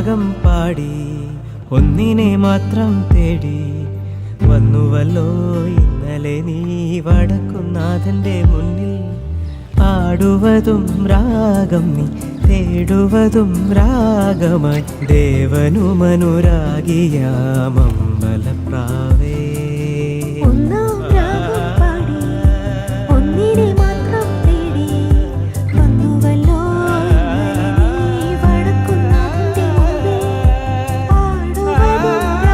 രാഗം പാടി ഒന്നിനെ മാത്രം തേടി വന്നുവല്ലോ ഇന്നലെ നീ വടക്കുന്നാഥന്റെ മുന്നിൽ. പാടുവതും രാഗം നീ തേടുവതും രാഗമായി ദേവനുമനുരാഗിയാമമ്പലപ്രാവേ.